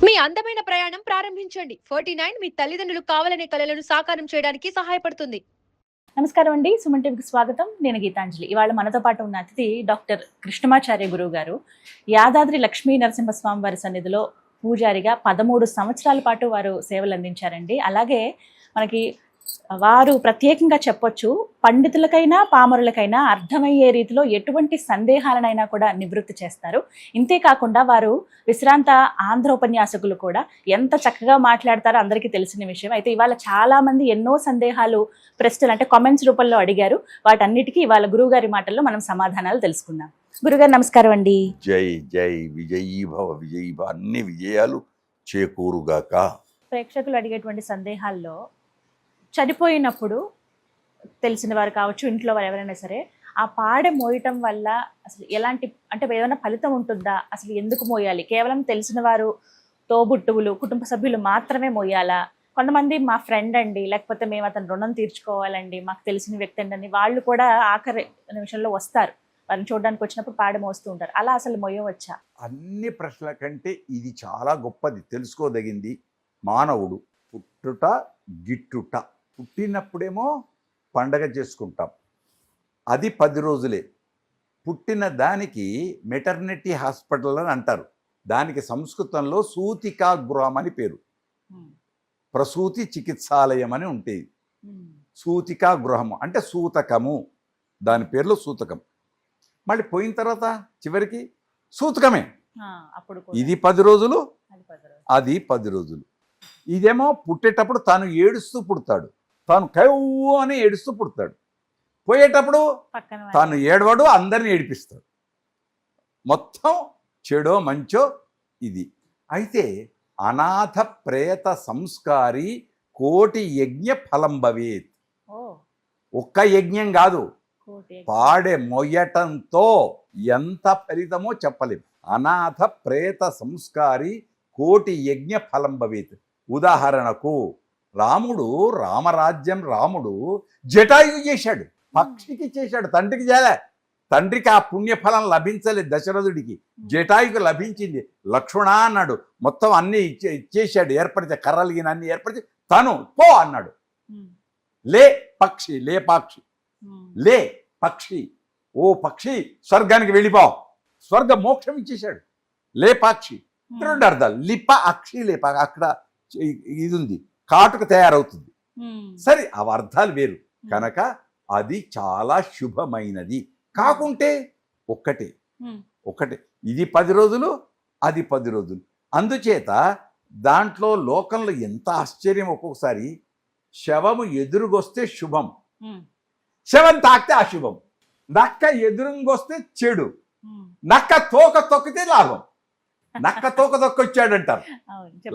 మీ అందమైన ప్రయాణం ప్రారంభించండి. 49 మీ తల్లిదండ్రులు కావాలనే కలలను సాకారం చేయడానికి సహాయపడుతుంది. నమస్కారం అండి. సుమన్ టీవీకి స్వాగతం. నేను గీతాంజలి. ఇవాళ మనతో పాటు ఉన్న అతిథి డాక్టర్ కృష్ణమాచార్య గురువు గారు. యాదాద్రి లక్ష్మీ నరసింహస్వామి వారి సన్నిధిలో పూజారిగా 13 సంవత్సరాల పాటు వారు సేవలు అందించారండి. అలాగే మనకి వారు ప్రత్యేకంగా చెప్పొచ్చు, పండితులకైనా పామరులకైనా అర్థమయ్యే రీతిలో ఎటువంటి సందేహాలనైనా కూడా నివృత్తి చేస్తారు. ఇంతేకాకుండా వారు విశ్రాంత ఆంధ్ర ఉపన్యాసకులు కూడా. ఎంత చక్కగా మాట్లాడతారో అందరికీ తెలిసిన విషయం. అయితే ఇవాళ చాలా మంది ఎన్నో సందేహాలు, ప్రశ్నలు అంటే కామెంట్స్ రూపంలో అడిగారు. వాటన్నిటికీ ఇవాళ గురువు గారి మాటల్లో మనం సమాధానాలు తెలుసుకుందాం. గురుగారు నమస్కారం అండి. జై జై విజయీ భవ విజయీ భవ, అన్ని విజయాలు చేకూరుగాక. ప్రేక్షకులు అడిగేటువంటి సందేహాల్లో చనిపోయినప్పుడు తెలిసిన వారు కావచ్చు, ఇంట్లో వారు ఎవరైనా సరే, ఆ పాడె మోయటం వల్ల అసలు ఎలాంటి అంటే ఏమైనా ఫలితం ఉంటుందా? అసలు ఎందుకు మోయాలి? కేవలం తెలిసిన వారు, తోబుట్టువులు, కుటుంబ సభ్యులు మాత్రమే మోయాలా? కొంతమంది మా ఫ్రెండ్ అండి, లేకపోతే మేము అతను రుణం తీర్చుకోవాలండి, మాకు తెలిసిన వ్యక్తి అండి, వాళ్ళు కూడా ఆఖరి నిమిషంలో వస్తారు. వారిని చూడడానికి వచ్చినప్పుడు పాడె మోస్తూ ఉంటారు. అలా అసలు మోయవచ్చా? అన్ని ప్రశ్నల కంటే ఇది చాలా గొప్పది, తెలుసుకోదగింది. మానవుడు పుట్టుట గిట్టుట. పుట్టినప్పుడేమో పండగ చేసుకుంటాం, అది 10 రోజులే. పుట్టిన దానికి మెటర్నిటీ హాస్పిటల్ అని అంటారు. దానికి సంస్కృతంలో సూతికా గృహం అని పేరు. ప్రసూతి చికిత్సాలయం అని ఉంటుంది. సూతికా గృహము అంటే సూతకము, దాని పేరులో సూతకం. మళ్ళీ పోయిన తర్వాత చివరికి సూతకమే. ఇది 10 రోజులు, అది 10 రోజులు. ఇదేమో పుట్టేటప్పుడు తాను ఏడుస్తూ పుడతాడు, తాను కవ్వు అని ఏడుస్తూ పుడతాడు. పోయేటప్పుడు తాను ఏడవడు, అందరిని ఏడిపిస్తాడు. మొత్తం చెడో మంచో ఇది. అయితే అనాథ ప్రేత సంస్కారి కోటి యజ్ఞ ఫలం భవేత్. ఒక్క యజ్ఞం కాదు, పాడె మొయ్యటంతో ఎంత ఫలితమో చెప్పలేము. అనాథ ప్రేత సంస్కారి కోటి యజ్ఞ ఫలం భవేత్. ఉదాహరణకు రాముడు, రాముడు జటాయువు చేశాడు, పక్షికి చేశాడు, తండ్రికి చేయలే. తండ్రికి ఆ పుణ్యఫలం లభించలేదు దశరథుడికి, జటాయుకు లభించింది. లక్ష్మణ అన్నాడు, మొత్తం అన్ని ఇచ్చేసాడు, ఏర్పడితే కర్రలిగిన అన్ని ఏర్పడితే తను పో అన్నాడు. లే పక్షి, లే పక్షి, లే పక్షి, ఓ పక్షి స్వర్గానికి వెళ్ళిపో, స్వర్గ మోక్షం ఇచ్చేశాడు. లే పక్షి 2 అర్థాలు, లిప అక్షి లేప, అక్కడ ఇది ఉంది, కాటుకు తయారవుతుంది. సరే, ఆ అర్థాలు వేరు కనుక అది చాలా శుభమైనది. కాకుంటే ఒక్కటే, ఇది 10 రోజులు, అది 10 రోజులు. అందుచేత దాంట్లో లోకంలో ఎంత ఆశ్చర్యం. ఒక్కొక్కసారి శవము ఎదురుగొస్తే శుభం, శవం తాకితే అశుభం. నక్క ఎదురుగొస్తే చెడు, నక్క తోక తొక్కితే లాభం. నక్క తోక తొక్కొచ్చాడంటారు,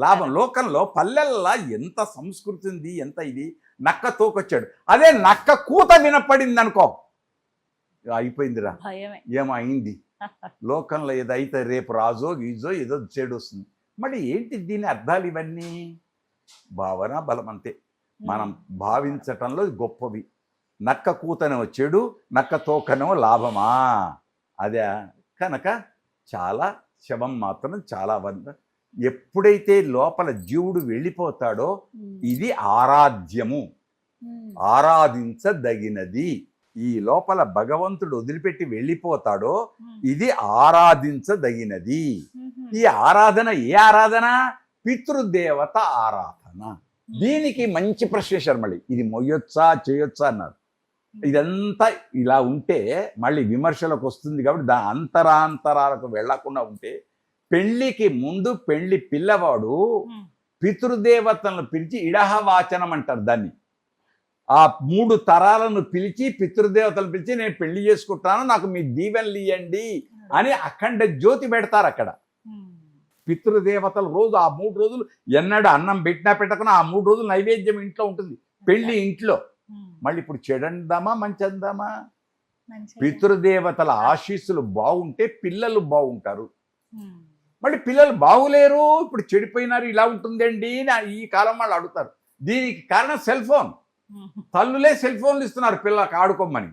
లాభం. లోకంలో పల్లెల్లా ఎంత సంస్కృతి ఉంది, ఎంత ఇది. నక్క తోకొచ్చాడు, అదే నక్క కూత వినపడింది అనుకో, అయిపోయిందిరా, ఏమో అయింది. లోకంలో ఏదైతే రేపు రాజో గీజో ఏదో చెడు వస్తుంది. మరి ఏంటి దీని అర్థాలు? ఇవన్నీ భావన బలం అంతే, మనం భావించటంలో గొప్పవి. నక్క కూతనేమో చెడు, నక్క తోకనేమో లాభమా? అదే కనుక చాలా శవం మాత్రం చాలా ఎప్పుడైతే లోపల జీవుడు వెళ్ళిపోతాడో ఇది ఆరాధ్యము, ఆరాధించదగినది. ఈ లోపల భగవంతుడు వదిలిపెట్టి వెళ్ళిపోతాడో ఇది ఆరాధించదగినది. ఈ ఆరాధన ఏ ఆరాధన? పితృదేవత ఆరాధన. దీనికి మంచి ప్రశ్న వేశారు. మళ్ళీ ఇది మొయ్యొచ్చా చేయొచ్చా అన్నారు. ఇదంతా ఇలా ఉంటే మళ్ళీ విమర్శలకు వస్తుంది కాబట్టి దాని అంతరాంతరాలకు వెళ్లకుండా ఉంటే, పెళ్లికి ముందు పెళ్లి పిల్లవాడు పితృదేవతలను పిలిచి ఇడహవాచనం అంటారు దాన్ని. ఆ 3 తరాలను పిలిచి పితృదేవతలను పిలిచి నేను పెళ్లి చేసుకుంటాను, నాకు మీ దీవెనలు ఇవ్వండి అని అఖండ జ్యోతి పెడతారు అక్కడ. పితృదేవతలు రోజు ఆ 3 రోజులు ఎన్నడూ అన్నం పెట్టినా పెట్టకుండా ఆ 3 రోజులు నైవేద్యం ఇంట్లో ఉంటుంది, పెళ్లి ఇంట్లో. మళ్ళీ ఇప్పుడు చెడందామా మంచి అందామా? పితృదేవతల ఆశీస్సులు బాగుంటే పిల్లలు బాగుంటారు. మళ్ళీ పిల్లలు బాగులేరు, ఇప్పుడు చెడిపోయినారు, ఇలా ఉంటుందండి ఈ కాలం వాళ్ళు అడుగుతారు. దీనికి కారణం సెల్ ఫోన్. తల్లులే సెల్ ఫోన్లు ఇస్తున్నారు పిల్లలకు ఆడుకోమని.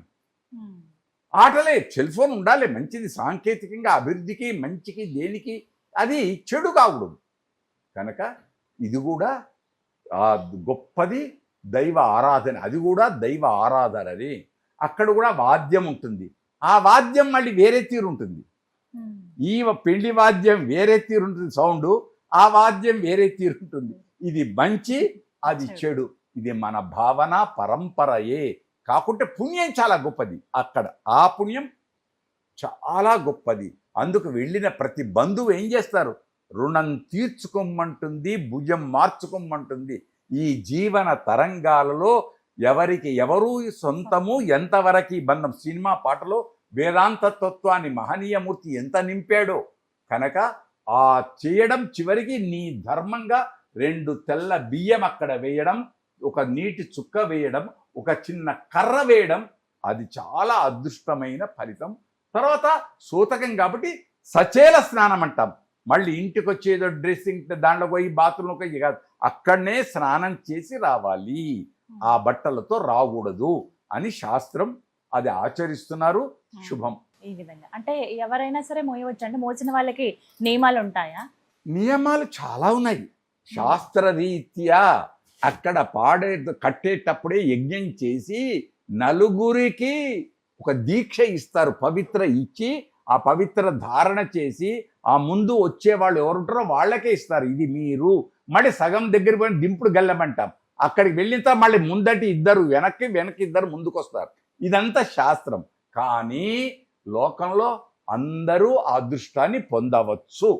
ఆటలే, సెల్ ఫోన్ ఉండాలి, మంచిది, సాంకేతికంగా అభివృద్ధికి మంచికి దేనికి, అది చెడు కాకూడదు. కనుక ఇది కూడా ఆ గొప్పది దైవ ఆరాధన, అది కూడా దైవ ఆరాధన. అది అక్కడ కూడా వాద్యం ఉంటుంది, ఆ వాద్యం మళ్ళీ వేరే తీరు ఉంటుంది. ఈ పెళ్లి వాద్యం వేరే తీరు ఉంటుంది సౌండ్, ఆ వాద్యం వేరే తీరు ఉంటుంది. ఇది మంచి, అది చెడు. ఇది మన భావన పరంపరయే. కాకుంటే పుణ్యం చాలా గొప్పది అక్కడ, ఆ పుణ్యం చాలా గొప్పది. అందుకు వెళ్ళిన ప్రతి బంధువు ఏం చేస్తారు, రుణం తీర్చుకోమంటుంది, భుజం మార్చుకోమంటుంది. ఈ జీవన తరంగాలలో ఎవరికి ఎవరు సొంతము, ఎంతవరకు బంధం. సినిమా పాటలో వేదాంత తత్వాన్ని మహనీయమూర్తి ఎంత నింపాడో. కనుక ఆ చేయడం చివరికి నీ ధర్మంగా 2 తెల్ల బియ్యం అక్కడ వేయడం, ఒక నీటి చుక్క వేయడం, ఒక చిన్న కర్ర వేయడం, అది చాలా అదృష్టమైన ఫలితం. తర్వాత సూతకం కాబట్టి సచేల స్నానం అంటాం. మళ్ళీ ఇంటికి వచ్చేదో డ్రెస్సింగ్ దాంట్లో పోయి బాత్రూంలో పోయి కాదు, అక్కడనే స్నానం చేసి రావాలి, ఆ బట్టలతో రాకూడదు అని శాస్త్రం అది ఆచరిస్తున్నారు. శుభం. ఈ విధంగా అంటే ఎవరైనా సరే మోయవచ్చు, అంటే మోసిన వాళ్ళకి నియమాలు ఉంటాయా? నియమాలు చాలా ఉన్నాయి శాస్త్రరీత్యా. అక్కడ కట్టేటప్పుడే యజ్ఞం చేసి నలుగురికి ఒక దీక్ష ఇస్తారు, పవిత్ర ఇచ్చి ఆ పవిత్ర ధారణ చేసి ఆ ముందు వచ్చే వాళ్ళు ఎవరుంటారో వాళ్ళకే ఇస్తారు. ఇది మీరు మళ్ళీ సగం దగ్గర పోయిన దింపుడు గల్లమంటాం. అక్కడికి వెళ్ళిన మళ్ళీ ముందటి ఇద్దరు వెనక్కి ఇద్దరు ముందుకు వస్తారు. ఇదంతా శాస్త్రం. కానీ లోకంలో అందరూ ఆ అదృష్టాన్ని పొందవచ్చు,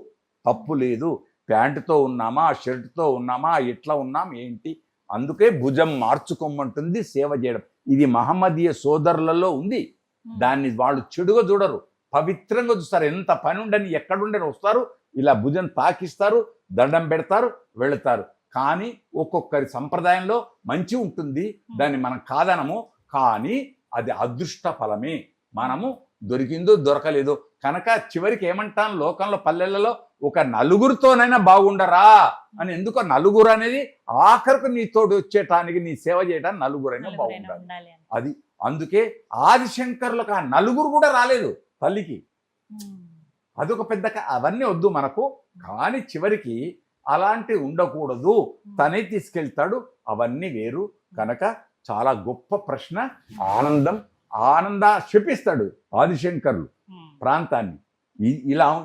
తప్పు లేదు. ప్యాంటుతో ఉన్నామా, షర్టుతో ఉన్నామా, ఎట్లా ఉన్నాం ఏంటి, అందుకే భుజం మార్చుకోమంటుంది సేవ చేయడం. ఇది మహమ్మదీయ సోదరులలో ఉంది. దాన్ని వాళ్ళు చెడుగా చూడరు, పవిత్రంగా చూస్తారు. ఎంత పని ఉండని ఎక్కడుండని వస్తారు, ఇలా భుజం తాకిస్తారు, దండం పెడతారు, వెళతారు. కానీ ఒక్కొక్కరి సంప్రదాయంలో మంచి ఉంటుంది, దాన్ని మనం కాదనము. కానీ అది అదృష్ట ఫలమే. మనము దొరికిందో దొరకలేదో కనుక చివరికి ఏమంటాను, లోకంలో పల్లెలలో ఒక నలుగురితోనైనా బాగుండరా అని. ఎందుకో నలుగురు అనేది ఆఖరికి నీ తోడు వచ్చేటానికి, నీ సేవ చేయడానికి నలుగురైనా బాగుండాలి. అది అందుకే ఆదిశంకర్లకు ఆ నలుగురు కూడా రాలేదు తల్లికి. అదొక పెద్ద అవన్నీ వద్దు మనకు. కానీ చివరికి అలాంటి ఉండకూడదు, తనే తీసుకెళ్తాడు, అవన్నీ వేరు. కనుక చాలా గొప్ప ప్రశ్న. ఆనంద శపిస్తాడు ఆదిశంకర్లు ప్రాంతాన్ని.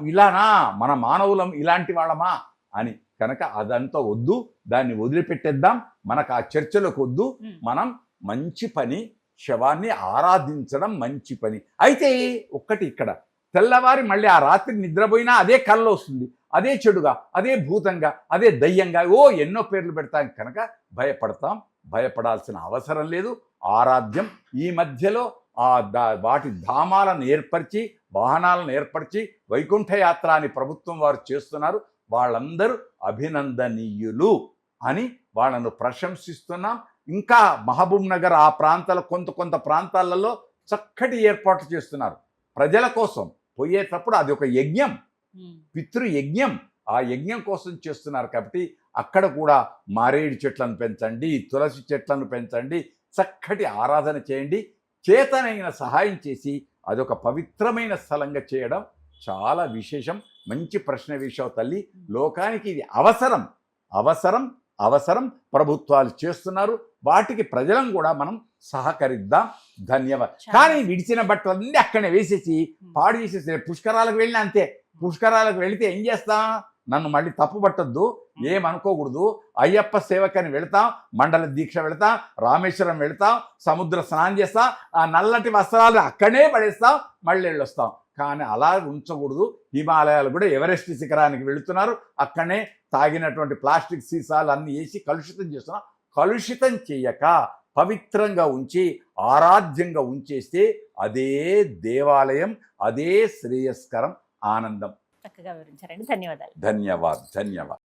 ఇలానా మన మానవులం, ఇలాంటి వాళ్ళమా అని. కనుక అదంతా వద్దు, దాన్ని వదిలిపెట్టేద్దాం. మనకు ఆ చర్చలకు వద్దు. మనం మంచి పని, శవాన్ని ఆరాధించడం మంచి పని. అయితే ఒక్కటి ఇక్కడ, తెల్లవారి మళ్ళీ ఆ రాత్రి నిద్రపోయినా అదే కల్లో వస్తుంది, అదే చెడుగా, అదే భూతంగా, అదే దయ్యంగా, ఎన్నో పేర్లు పెడతాం. కనుక భయపడాల్సిన అవసరం లేదు. ఆరాధ్యం. ఈ మధ్యలో వాటి ధామాలను ఏర్పరిచి, వాహనాలను ఏర్పరిచి వైకుంఠ యాత్ర అని ప్రభుత్వం వారు చేస్తున్నారు. వాళ్ళందరూ అభినందనీయులు అని వాళ్ళను ప్రశంసిస్తున్నాం. ఇంకా మహబూబ్ నగర్ ఆ ప్రాంతాల కొంత ప్రాంతాలలో చక్కటి ఏర్పాట్లు చేస్తున్నారు ప్రజల కోసం. పోయేటప్పుడు అది ఒక యజ్ఞం, పితృయజ్ఞం. ఆ యజ్ఞం కోసం చేస్తున్నారు. కాబట్టి అక్కడ కూడా మారేడు చెట్లను పెంచండి, తులసి చెట్లను పెంచండి, చక్కటి ఆరాధన చేయండి. చేతనైన సహాయం చేసి అదొక పవిత్రమైన స్థలంగా చేయడం చాలా విశేషం. మంచి ప్రశ్న వేశావు తల్లి. లోకానికి ఇది అవసరం. ప్రభుత్వాలు చేస్తున్నారు, వాటికి ప్రజలను కూడా మనం సహకరిద్దాం. ధన్యవాదాలు. కానీ విడిచిన బట్టలన్నీ అక్కడనే వేసేసి పాడు చేసేసి పుష్కరాలకు వెళ్ళినా అంతే. పుష్కరాలకు వెళితే ఏం చేస్తాం, నన్ను మళ్ళీ తప్పు పట్టొద్దు, ఏమనుకోకూడదు. అయ్యప్ప సేవకని వెళతాం, మండల దీక్ష వెళతాం, రామేశ్వరం వెళతాం, సముద్ర స్నానం చేస్తాం, ఆ నల్లటి వస్త్రాలు అక్కడే పడేస్తాం, మళ్ళీ వెళ్ళొస్తాం. కానీ అలా ఉంచకూడదు. హిమాలయాలు కూడా ఎవరెస్ట్ శిఖరానికి వెళుతున్నారు, అక్కడనే తాగినటువంటి ప్లాస్టిక్ సీసాలు అన్నీ వేసి కలుషితం చేస్తున్నాం. కలుషితం చేయక పవిత్రంగా ఉంచి ఆరాధ్యంగా ఉంచేస్తే అదే దేవాలయం, అదే శ్రేయస్కరం, ఆనందం. చక్కగా వివరించారండి. ధన్యవాదాలు. ధన్యవాద్.